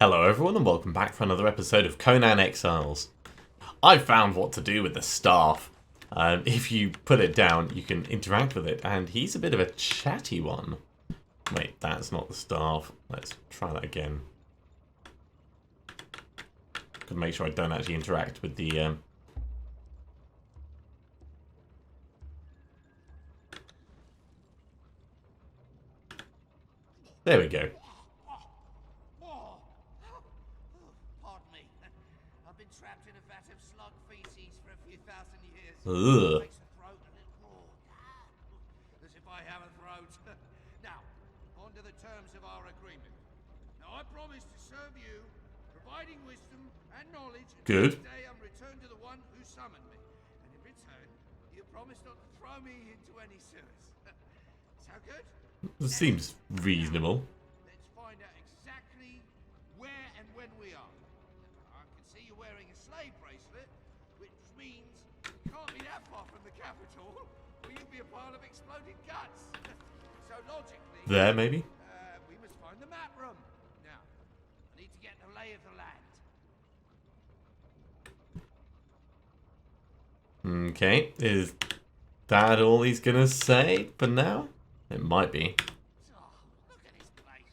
Hello everyone and welcome back for another episode of Conan Exiles. I've found what to do with the staff. If you put it down, you can interact with it, and he's a bit of a chatty one. Wait, that's not the staff. Let's try that again. Gotta make sure I don't actually interact with the... There we go. Pardon me. I've been trapped in a vat of slug feces for a few thousand years. Ugh. Makes the throat a little raw. As if I have a throat. Now, on to the terms of our agreement. Now, I promise to serve you, providing wisdom and knowledge. Good. Today I'm returned to the one who summoned me. And in return, you promise not to throw me into any sewers. Sound good? It seems reasonable. Let's find out exactly where and when we are. I can see you're wearing a slave bracelet, which means you can't be that far from the capital, or you'll be a pile of exploded guts. So logically, There, maybe? we must find the map room. Now, I need to get the lay of the land. Okay, is that all he's gonna say for now? It might be. Oh, look at this place.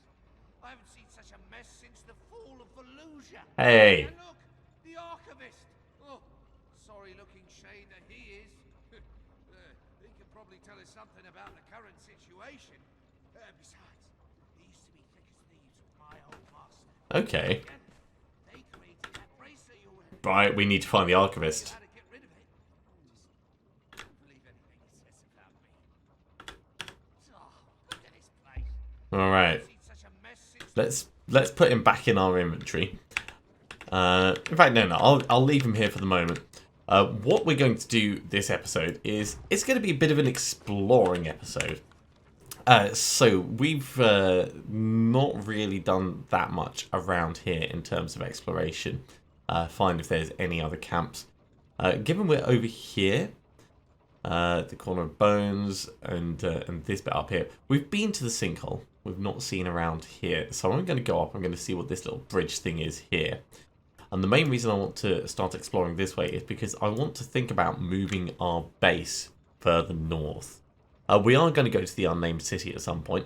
I haven't seen such a mess since the fall of Fallujah. Hey! And look, the archivist. Oh, sorry-looking shade that he is. He could probably tell us something about the current situation. Besides, he used to be thick as thieves with my old master. Okay. They created that bracelet you're wearing. Right, we need to find the archivist. How to get rid of it. Just don't believe anything he says about me. Oh, look at this place. Alright. I've seen such a mess since Let's put him back in our inventory. In fact, no, I'll leave him here for the moment. What we're going to do this episode is it's going to be a bit of an exploring episode. So we've not really done that much around here in terms of exploration. Find if there's any other camps. Given we're over here, the corner of bones and this bit up here, we've been to the sinkhole. We've not seen around here. So I'm going to go up. I'm going to see what this little bridge thing is here. And the main reason I want to start exploring this way is because I want to think about moving our base further north. We are going to go to the unnamed city at some point.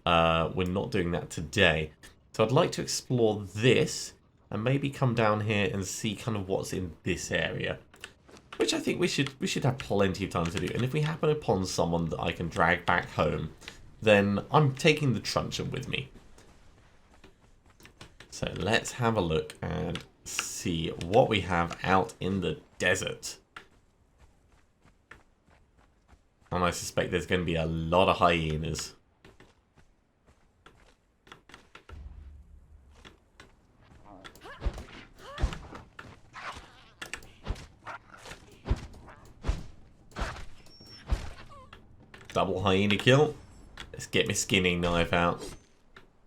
We're not doing that today. So I'd like to explore this and maybe come down here and see kind of what's in this area. Which I think we should have plenty of time to do. And if we happen upon someone that I can drag back home, then I'm taking the truncheon with me. So let's have a look and see what we have out in the desert. And I suspect there's going to be a lot of hyenas. Double hyena kill. Let's get my skinning knife out.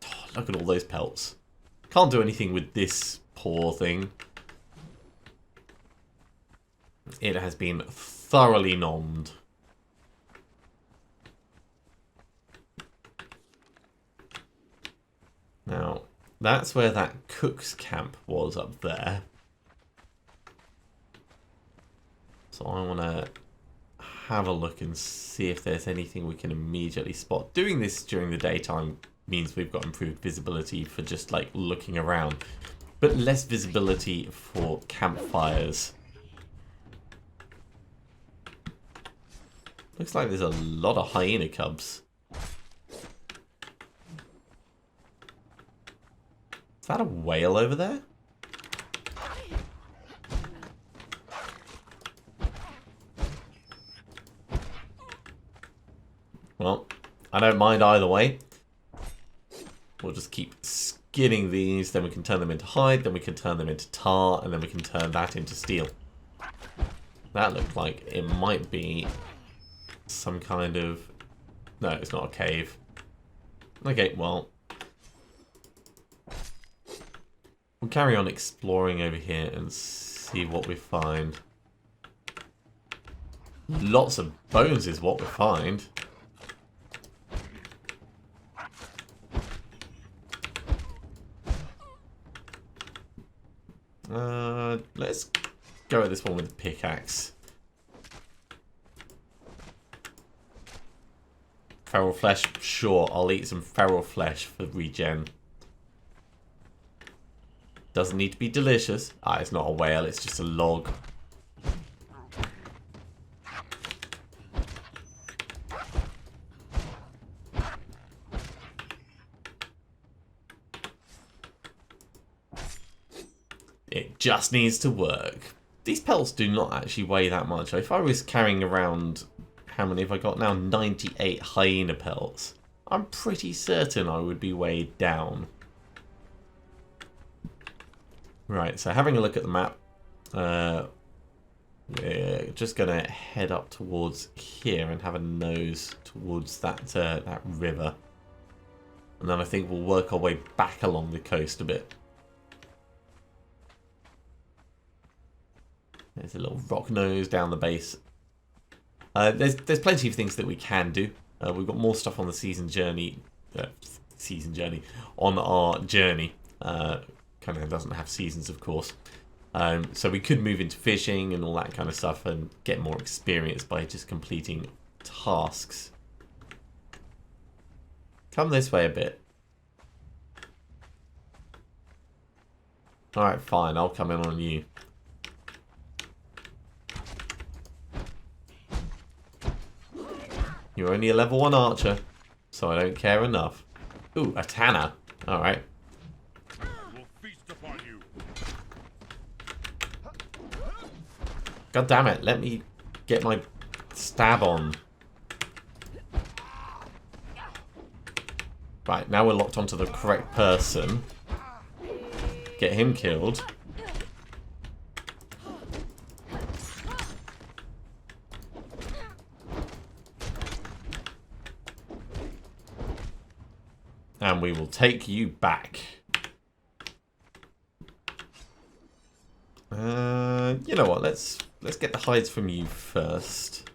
Oh, look at all those pelts. Can't do anything with this poor thing. It has been thoroughly nommed. Now, that's where that cook's camp was up there. So I want to have a look and see if there's anything we can immediately spot. Doing this during the daytime means we've got improved visibility for just like looking around, but less visibility for campfires. Looks like there's a lot of hyena cubs. Is that a whale over there? Well, I don't mind either way. We'll just keep skinning these, then we can turn them into hide, then we can turn them into tar, and then we can turn that into steel. That looked like it might be some kind of... No, it's not a cave. Okay, well... We'll carry on exploring over here and see what we find. Lots of bones is what we find. Let's go at this one with the pickaxe. Feral flesh? Sure, I'll eat some feral flesh for regen. Doesn't need to be delicious. Ah, it's not a whale, it's just a log. It just needs to work. These pelts do not actually weigh that much. If I was carrying around, how many have I got now? 98 hyena pelts. I'm pretty certain I would be weighed down. Right, so having a look at the map, we're just going to head up towards here and have a nose towards that that river. And then I think we'll work our way back along the coast a bit. There's a little rock nose down the base. There's plenty of things that we can do. We've got more stuff on the season journey. On our journey. Kind of doesn't have seasons, of course. So we could move into fishing and all that kind of stuff and get more experience by just completing tasks. Come this way a bit. Alright, fine. I'll come in on you. You're only a level 1 archer, so I don't care enough. Ooh, a tanner. Alright. God damn it, let me get my stab on. Right, now we're locked onto the correct person. Get him killed. And we will take you back. You know what? Let's get the hides from you first.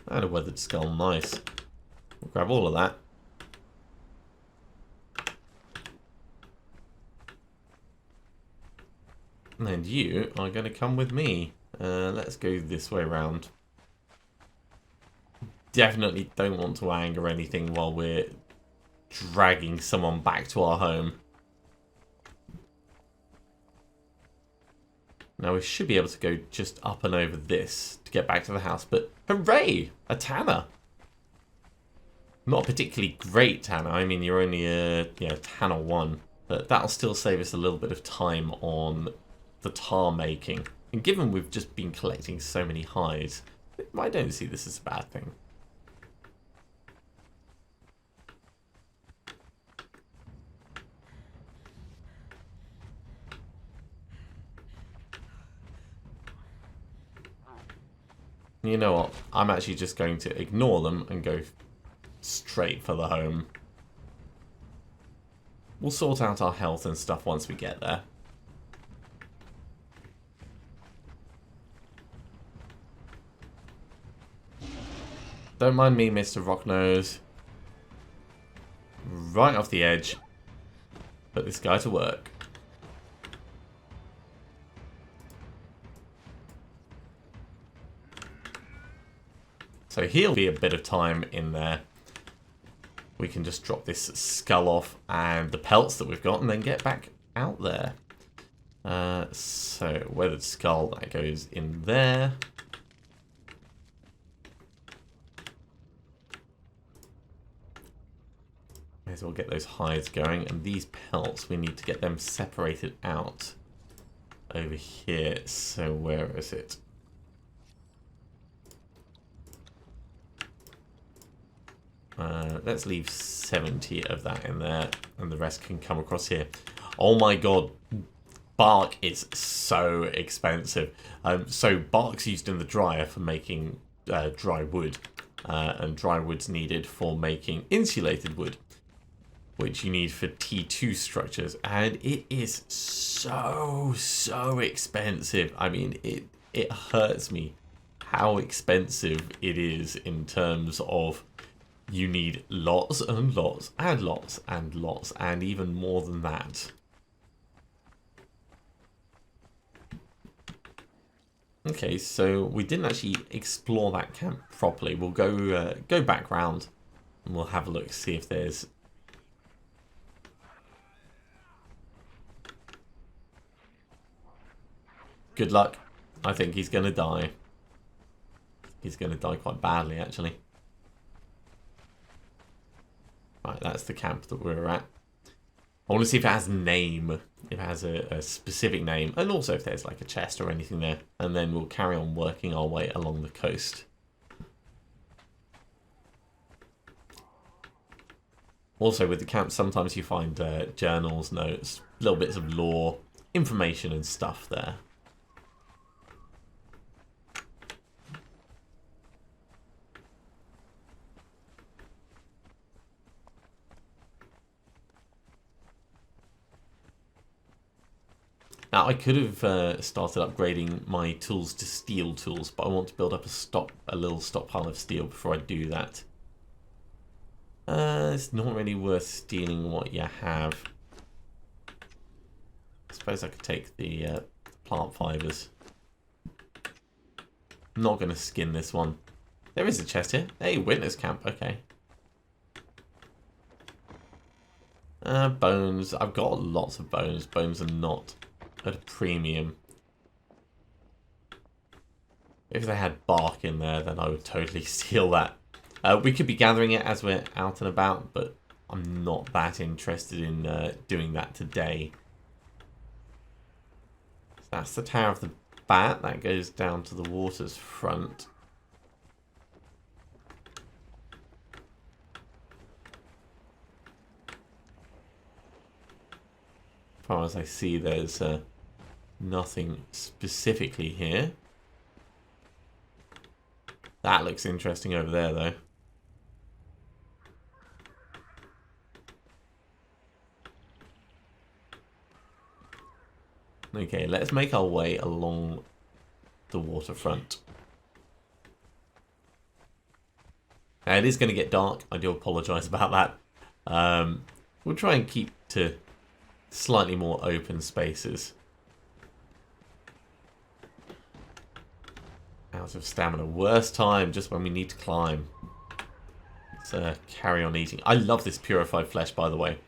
And a weathered skull, nice. We'll grab all of that. And you are going to come with me. Let's go this way around. Definitely don't want to anger anything while we're dragging someone back to our home. Now we should be able to go just up and over this to get back to the house, but hooray! A tanner! Not a particularly great tanner, I mean you're only a tanner 1, but that'll still save us a little bit of time on the tar making. And given we've just been collecting so many hides, I don't see this as a bad thing. You know what? I'm actually just going to ignore them and go straight for the home. We'll sort out our health and stuff once we get there. Don't mind me, Mr. Rocknose. Right off the edge. Put this guy to work. So he'll be a bit of time in there. We can just drop this skull off and the pelts that we've got and then get back out there. So weathered skull, that goes in there. May as well get those hides going. And these pelts, we need to get them separated out over here. So where is it? Let's leave 70 of that in there, and the rest can come across here. Oh my god, bark is so expensive. So bark's used in the dryer for making dry wood, and dry wood's needed for making insulated wood, which you need for T2 structures, and it is so expensive. I mean, it hurts me how expensive it is in terms of you need lots and lots and lots and lots and even more than that. Okay, so we didn't actually explore that camp properly. We'll go back round and we'll have a look, see if there's... Good luck. I think he's going to die. He's going to die quite badly, actually. Right, that's the camp that we're at. I want to see if it has a name, if it has a specific name, and also if there's like a chest or anything there. And then we'll carry on working our way along the coast. Also, with the camp, sometimes you find journals, notes, little bits of lore, information and stuff there. Now, I could have started upgrading my tools to steel tools, but I want to build up a little stockpile of steel before I do that. It's not really worth stealing what you have. I suppose I could take the plant fibers. I'm not going to skin this one. There is a chest here. Hey, witness camp. Okay. Bones. I've got lots of bones. Bones are not at a premium. If they had bark in there, then I would totally steal that. We could be gathering it as we're out and about, but I'm not that interested in doing that today. So that's the Tower of the Bat. That goes down to the water's front. As far as I see, there's nothing specifically here. That looks interesting over there, though. Okay, let's make our way along the waterfront. Now, it is going to get dark. I do apologise about that. We'll try and keep to slightly more open spaces. Out of stamina. Worst time, just when we need to climb. Let's carry on eating. I love this purified flesh, by the way.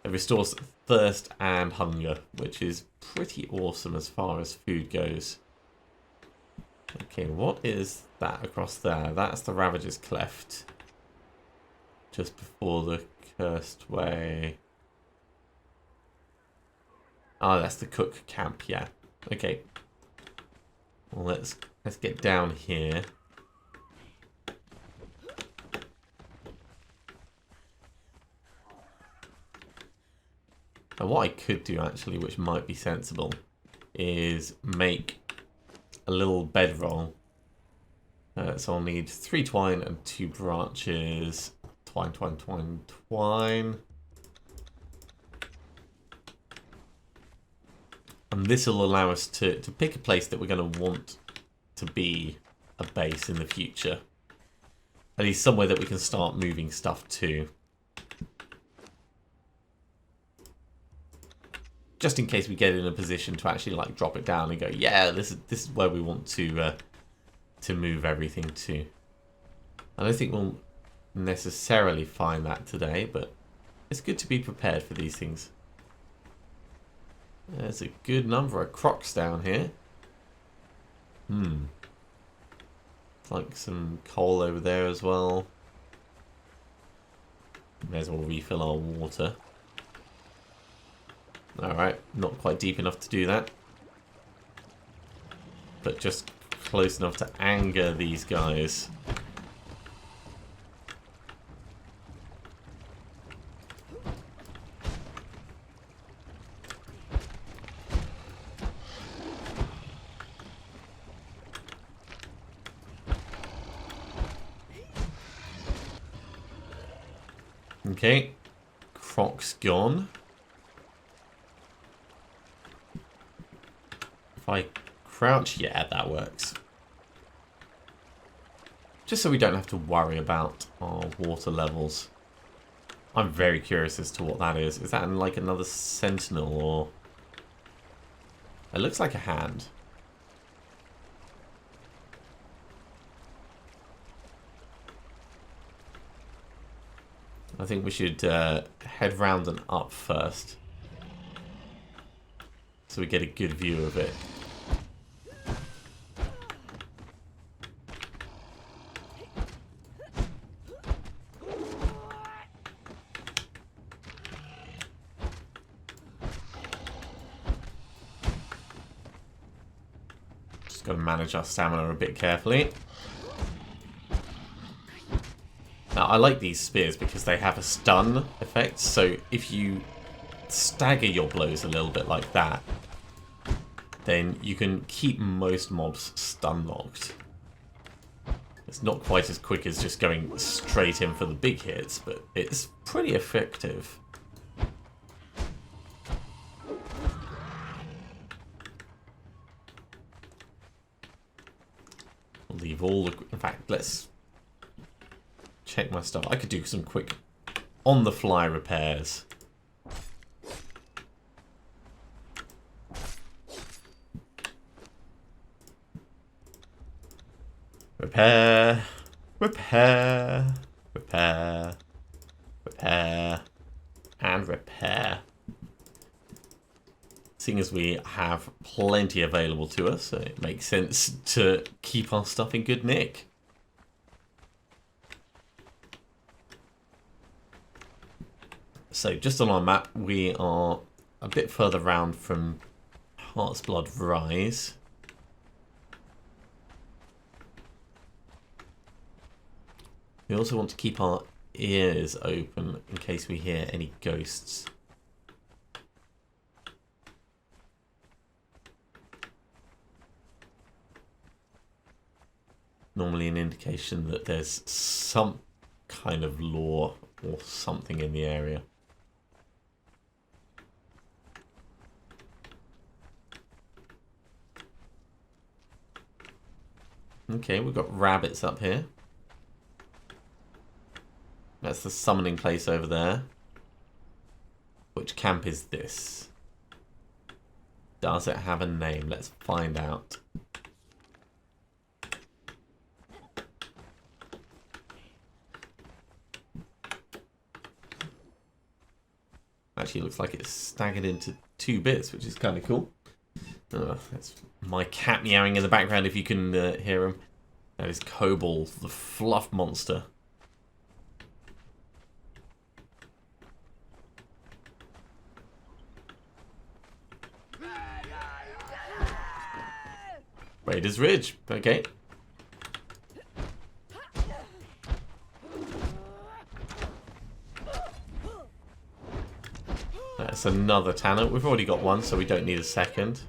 It restores thirst and hunger, which is pretty awesome as far as food goes. Okay, what is that across there? That's the Ravager's Cleft. Just before the Cursed Way. Ah, that's the Cook Camp, yeah. Okay. Well, let's get down here. And what I could do, actually, which might be sensible, is make a little bedroll. So I'll need 3 twine and 2 branches. Twine, twine, twine, twine. And this will allow us to pick a place that we're going to want to be a base in the future. At least somewhere that we can start moving stuff to. Just in case we get in a position to actually like drop it down and go, yeah, this is where we want to move everything to. I don't think we'll necessarily find that today, but it's good to be prepared for these things. There's a good number of crocs down here. Like some coal over there as well. May as well refill our water. Alright, not quite deep enough to do that. But just close enough to anger these guys. Okay, Croc's gone. If I crouch, yeah, that works. Just so we don't have to worry about our water levels. I'm very curious as to what that is. Is that like another sentinel or... It looks like a hand. I think we should head round and up first, so we get a good view of it. Just got to manage our stamina a bit carefully. Now, I like these spears because they have a stun effect, so if you stagger your blows a little bit like that, then you can keep most mobs stun locked. It's not quite as quick as just going straight in for the big hits, but it's pretty effective. I'll leave all the... In fact, let's check my stuff. I could do some quick on-the-fly repairs. Repair, repair, repair, repair, and repair. Seeing as we have plenty available to us, it makes sense to keep our stuff in good nick. So just on our map, we are a bit further round from Heart's Blood Rise. We also want to keep our ears open in case we hear any ghosts. Normally an indication that there's some kind of lore or something in the area. Okay, we've got rabbits up here. That's the summoning place over there. Which camp is this? Does it have a name? Let's find out. Actually, looks like it's staggered into 2 bits, which is kind of cool. That's my cat meowing in the background if you can hear him. That is Cobble, the fluff monster. Raiders Ridge, okay. That's another Tanner. We've already got one, so we don't need a second.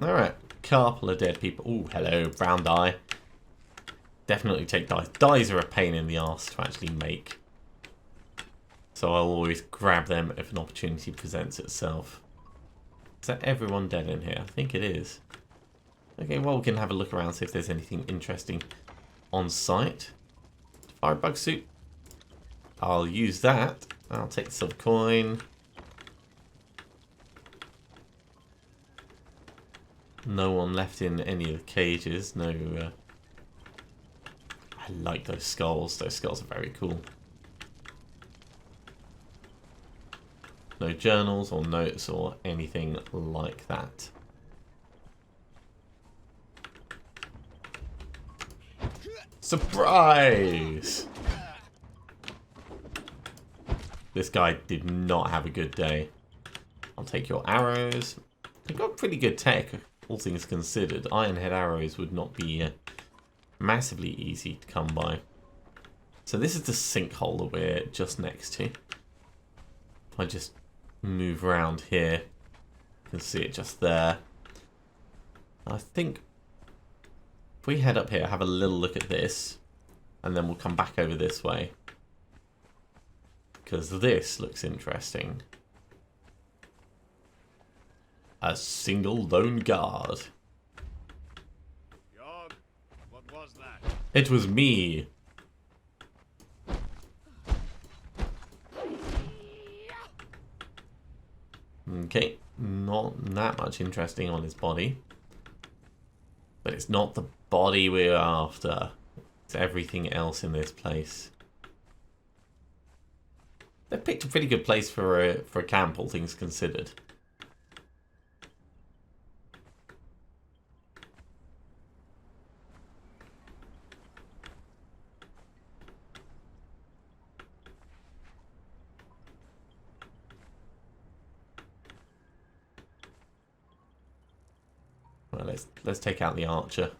Alright, couple of dead people. Oh, hello, brown dye. Definitely take dyes. Dyes are a pain in the arse to actually make. So I'll always grab them if an opportunity presents itself. Is that everyone dead in here? I think it is. Okay, well we can have a look around, see if there's anything interesting on site. Firebug suit. I'll use that. I'll take the silver coin. No one left in any of the cages. No. I like those skulls. Those skulls are very cool. No journals or notes or anything like that. Surprise! This guy did not have a good day. I'll take your arrows. They've got pretty good tech, all things considered. Ironhead arrows would not be massively easy to come by. So this is the sinkhole that we're just next to. If I just move around here, you can see it just there. I think if we head up here, have a little look at this, and then we'll come back over this way. Because this looks interesting. A single lone guard. Yog, what was that? It was me. Okay, not that much interesting on his body. But it's not the body we're after. It's everything else in this place. They've picked a pretty good place for a camp, all things considered. Well, let's take out the archer.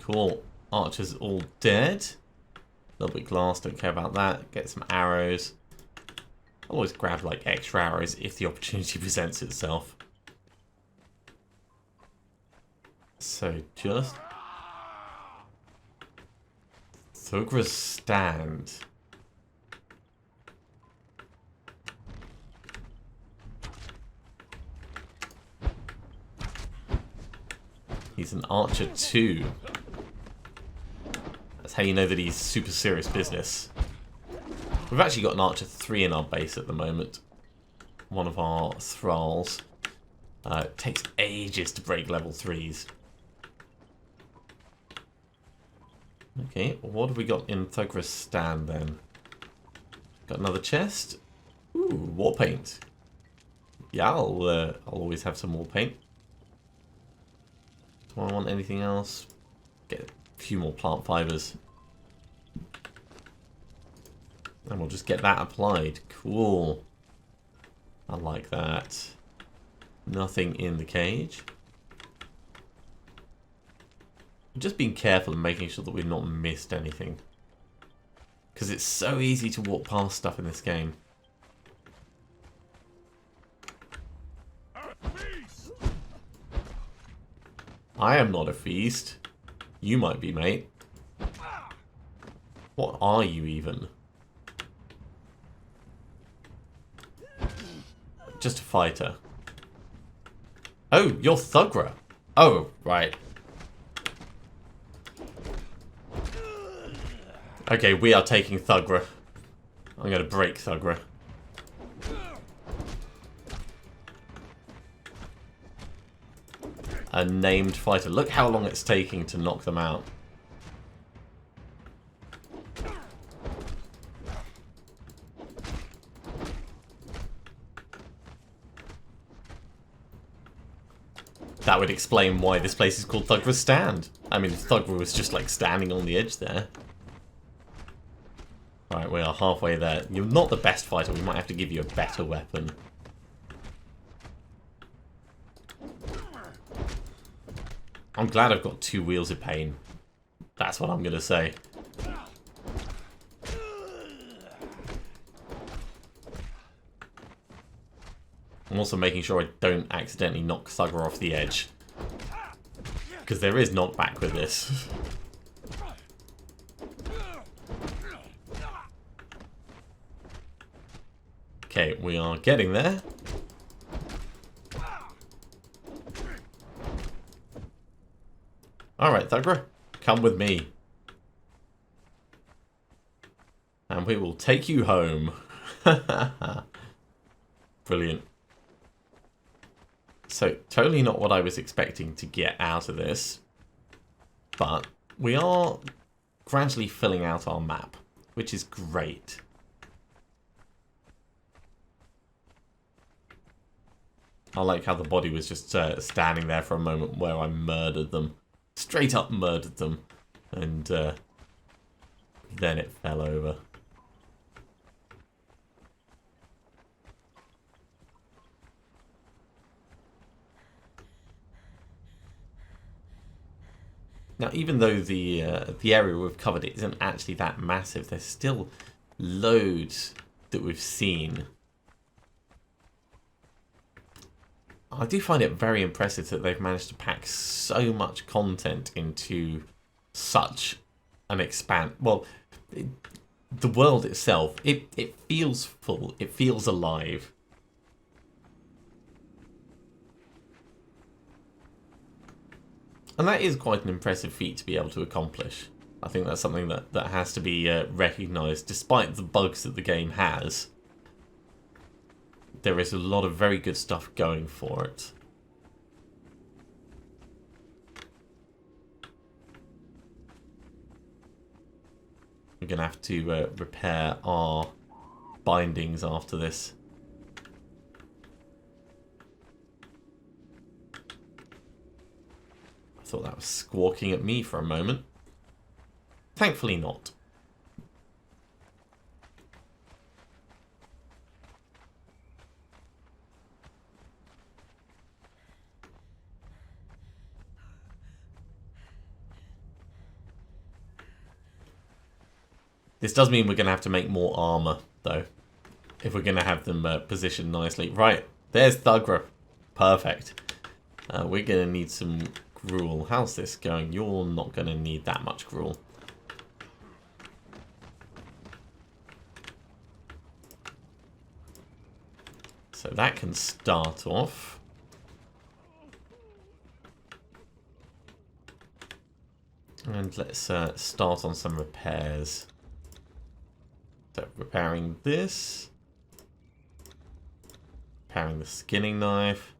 Cool. Archer's all dead. A little bit glass, don't care about that. Get some arrows. I'll always grab like extra arrows if the opportunity presents itself. So just Thugra's stand. He's an archer too. That's how you know that he's super serious business. We've actually got an archer 3 in our base at the moment. One of our thralls. It takes ages to break level 3s. Okay, what have we got in Thugra's stand then? Got another chest. Ooh, war paint. Yeah, I'll always have some war paint. Do I want anything else? Get a few more plant fibers. And we'll just get that applied. Cool. I like that. Nothing in the cage. Just being careful and making sure that we've not missed anything. Because it's so easy to walk past stuff in this game. I am not a feast. You might be, mate. What are you even? Just a fighter. Oh, you're Thugra. Oh, right. Okay, we are taking Thugra. I'm going to break Thugra. A named fighter. Look how long it's taking to knock them out. That would explain why this place is called Thugra's Stand. I mean, Thugra was just like standing on the edge there. Alright, we are halfway there. You're not the best fighter. We might have to give you a better weapon. I'm glad I've got 2 wheels of pain. That's what I'm going to say. I'm also making sure I don't accidentally knock Thugra off the edge. Because there is knockback with this. Okay, we are getting there. Alright, Thugra, come with me. And we will take you home. Brilliant. So, totally not what I was expecting to get out of this. But we are gradually filling out our map, which is great. I like how the body was just standing there for a moment where I murdered them. Straight up murdered them. And then it fell over. Now, even though the area we've covered isn't actually that massive, there's still loads that we've seen. I do find it very impressive that they've managed to pack so much content into such an well, the world itself, it feels full. It feels alive. And that is quite an impressive feat to be able to accomplish. I think that's something that has to be recognised. Despite the bugs that the game has, there is a lot of very good stuff going for it. We're going to have to repair our bindings after this. I thought that was squawking at me for a moment. Thankfully not. This does mean we're going to have to make more armour, though, if we're going to have them positioned nicely. Right, there's Thugra. Perfect. We're going to need some gruel. How's this going? You're not going to need that much gruel. So that can start off. And let's start on some repairs. So repairing this. Repairing the skinning knife.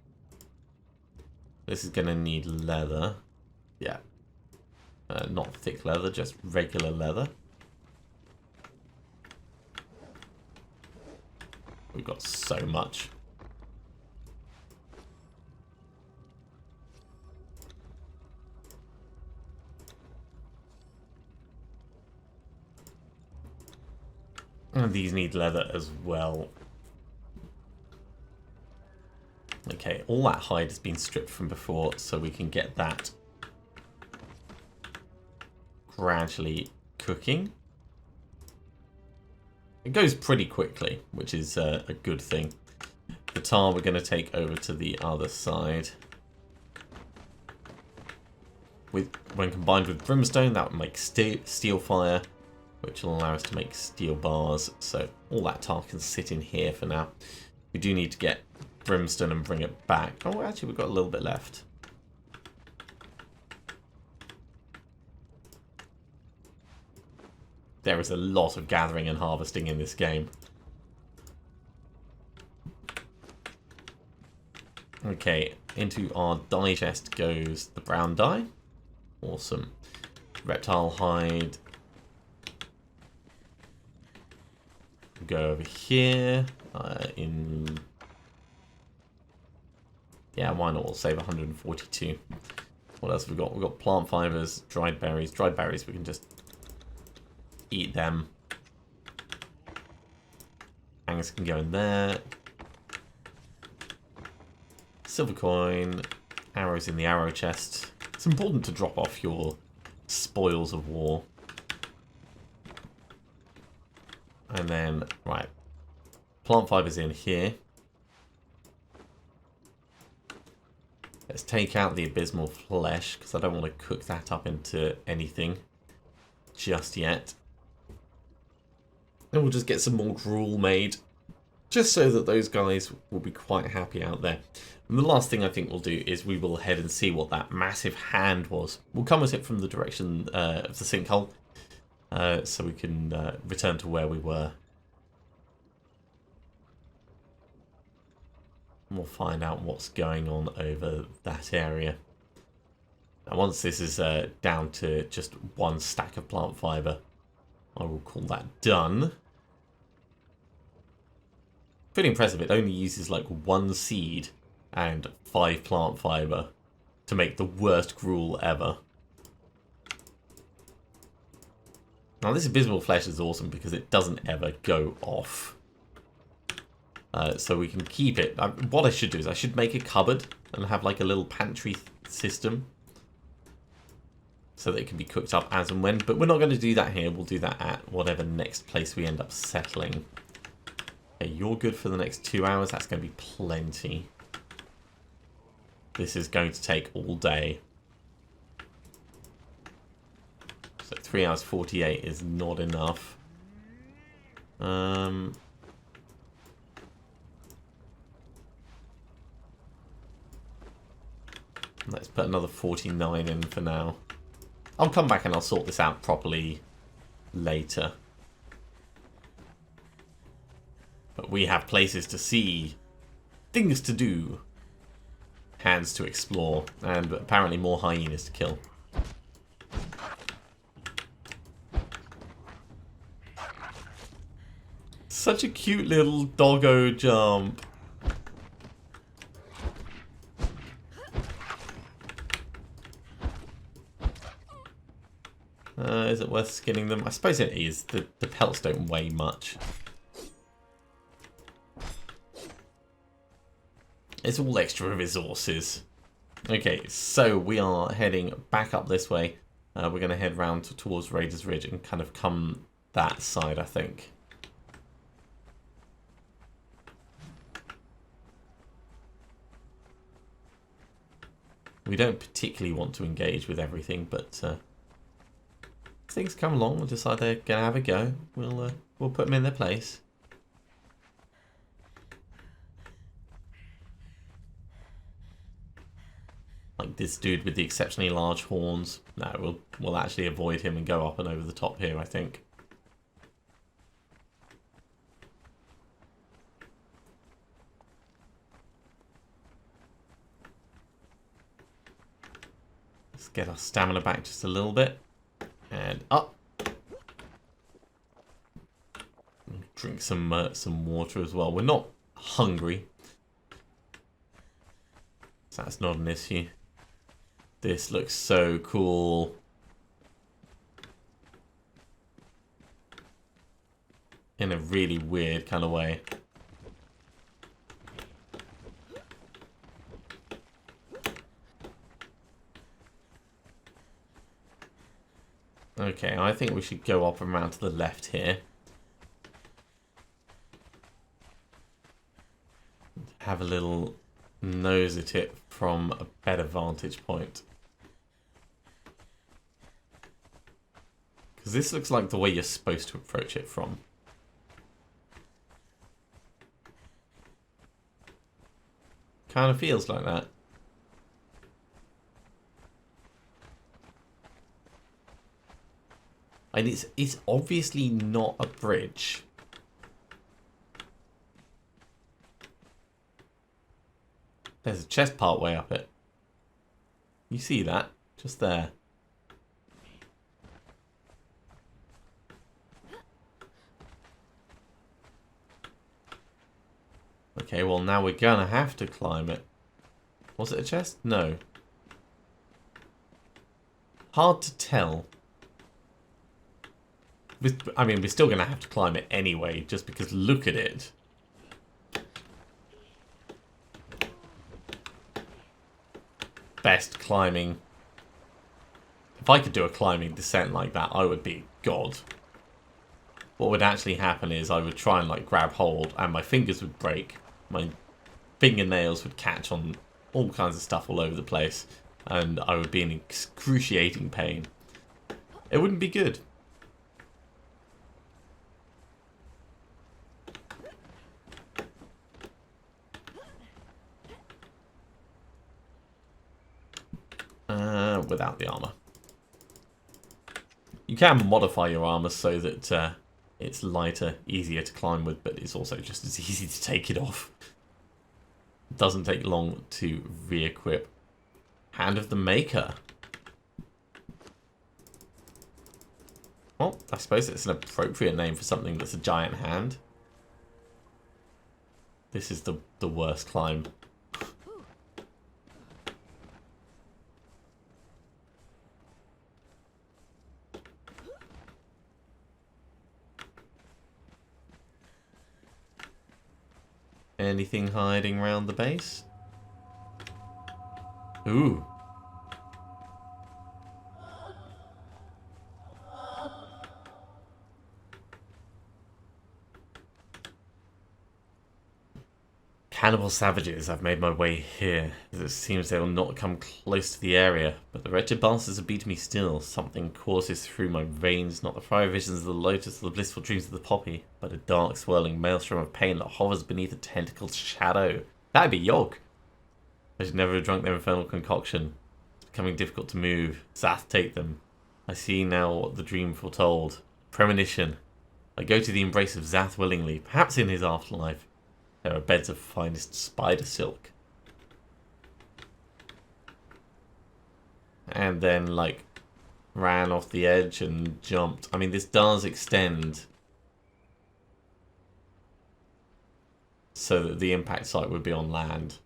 This is going to need leather. Yeah. Not thick leather, just regular leather. We've got so much. And these need leather as well. Okay, all that hide has been stripped from before, so we can get that gradually cooking. It goes pretty quickly, which is a good thing. The tar we're going to take over to the other side. When combined with brimstone, that would make steel fire, which will allow us to make steel bars. So all that tar can sit in here for now. We do need to get brimstone and bring it back. Oh, actually, we've got a little bit left. There is a lot of gathering and harvesting in this game. Okay, into our dye chest goes the brown dye. Awesome. Reptile hide. Go over here. Yeah, why not? We'll save 142. What else have we got? We've got plant fibers, dried berries. Dried berries, we can just eat them. Hangers can go in there. Silver coin. Arrows in the arrow chest. It's important to drop off your spoils of war. And then, right. Plant fibers in here. Let's take out the abysmal flesh, because I don't want to cook that up into anything just yet. And we'll just get some more gruel made, just so that those guys will be quite happy out there. And the last thing I think we'll do is we will head and see what that massive hand was. We'll come at it from the direction of the sinkhole, so we can return to where we were. And we'll find out what's going on over that area. Now, once this is down to just one stack of plant fibre, I will call that done. Pretty impressive. It only uses like 1 seed and 5 plant fibre to make the worst gruel ever. Now this abysmal flesh is awesome because it doesn't ever go off. So we can keep it. What I should do is I should make a cupboard and have like a little pantry system so that it can be cooked up as and when. But we're not going to do that here. We'll do that at whatever next place we end up settling. Okay, you're good for the next 2 hours. That's going to be plenty. This is going to take all day. So 3 hours 48 is not enough. Let's put another 49 in for now. I'll come back and I'll sort this out properly later. But we have places to see, things to do, hands to explore, and apparently more hyenas to kill. Such a cute little doggo jump. Is it worth skinning them? I suppose it is. The pelts don't weigh much. It's all extra resources. Okay, so we are heading back up this way. We're going to head round towards Raiders Ridge and kind of come that side, I think. We don't particularly want to engage with everything, but if things come along and decide they're going to have a go, we'll put them in their place. Like this dude with the exceptionally large horns. No, we'll actually avoid him and go up and over the top here, I think. Let's get our stamina back just a little bit. And up. Drink some water as well. We're not hungry, so that's not an issue. This looks so cool. In a really weird kind of way. Okay, I think we should go up and around to the left here. Have a little nose at it from a better vantage point. Because this looks like the way you're supposed to approach it from. Kind of feels like that. And it's obviously not a bridge. There's a chest part way up it. You see that? Just there. Okay, well now we're gonna have to climb it. Was it a chest? No. Hard to tell. I mean, we're still gonna have to climb it anyway, just because look at it. Best climbing. If I could do a climbing descent like that, I would be God. What would actually happen is I would try and like grab hold and my fingers would break. My fingernails would catch on all kinds of stuff all over the place. And I would be in excruciating pain. It wouldn't be good. Without the armor. You can modify your armor so that it's lighter, easier to climb with, but it's also just as easy to take it off. It doesn't take long to re-equip. Hand of the Maker. Well, I suppose it's an appropriate name for something that's a giant hand. This is the worst climb. Anything hiding around the base? Ooh. Cannibal savages, I've made my way here. It seems they will not come close to the area, but the wretched bastards are beating me still. Something courses through my veins, not the fiery visions of the lotus or the blissful dreams of the poppy, but a dark swirling maelstrom of pain that hovers beneath a tentacled shadow. That'd be Yog. I should never have drunk their infernal concoction. It's becoming difficult to move. Zath, take them. I see now what the dream foretold. Premonition. I go to the embrace of Zath willingly, perhaps in his afterlife. There are beds of finest spider silk. And then, like, ran off the edge and jumped. I mean, this does extend so that the impact site would be on land.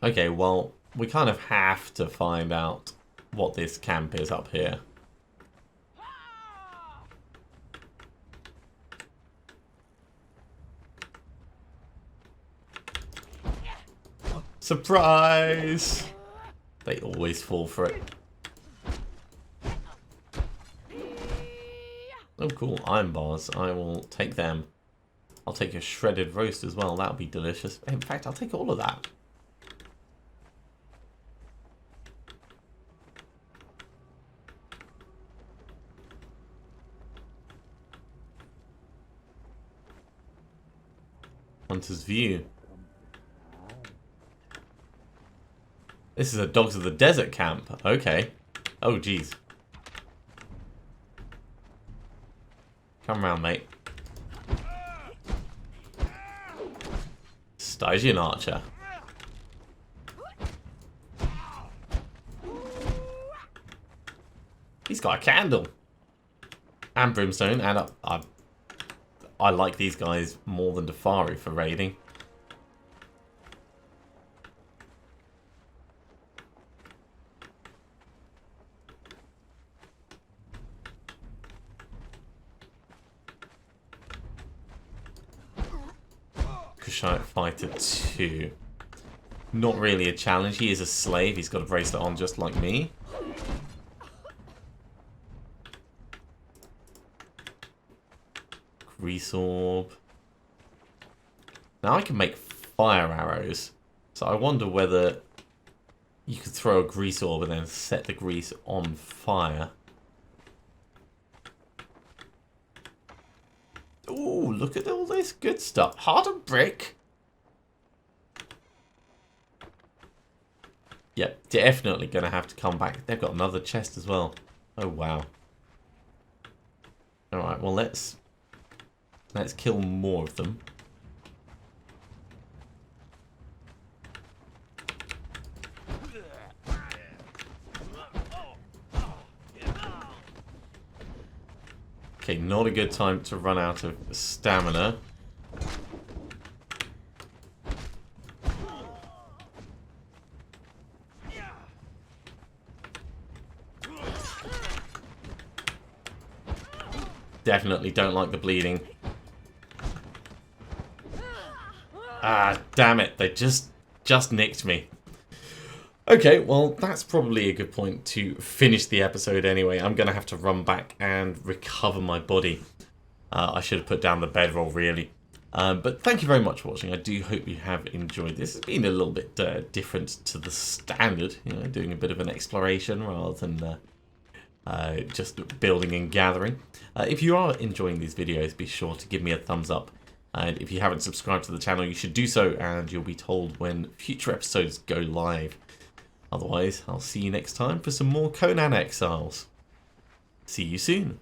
Okay, well, we kind of have to find out what this camp is up here. Surprise! They always fall for it. Oh cool, iron bars. I will take them. I'll take a shredded roast as well. That'll be delicious. In fact, I'll take all of that. Hunter's View. This is a Dogs of the Desert camp. Okay. Oh, jeez. Come round, mate. Stygian Archer. He's got a candle. And brimstone. And I like these guys more than Defaru for raiding. Kushite Fighter 2. Not really a challenge. He is a slave. He's got a bracelet on just like me. Grease orb. Now I can make fire arrows. So I wonder whether you could throw a grease orb and then set the grease on fire. Ooh, look at all this good stuff. Hardened brick. Yep, definitely going to have to come back. They've got another chest as well. Oh, wow. Alright, well, let's kill more of them. Okay, not a good time to run out of stamina. Definitely don't like the bleeding. Ah, damn it. They just nicked me. Okay, well, that's probably a good point to finish the episode anyway. I'm going to have to run back and recover my body. I should have put down the bedroll, really. But thank you very much for watching. I do hope you have enjoyed this. It's been a little bit different to the standard, you know, doing a bit of an exploration rather than just building and gathering. If you are enjoying these videos, be sure to give me a thumbs up. And if you haven't subscribed to the channel, you should do so, and you'll be told when future episodes go live. Otherwise, I'll see you next time for some more Conan Exiles. See you soon.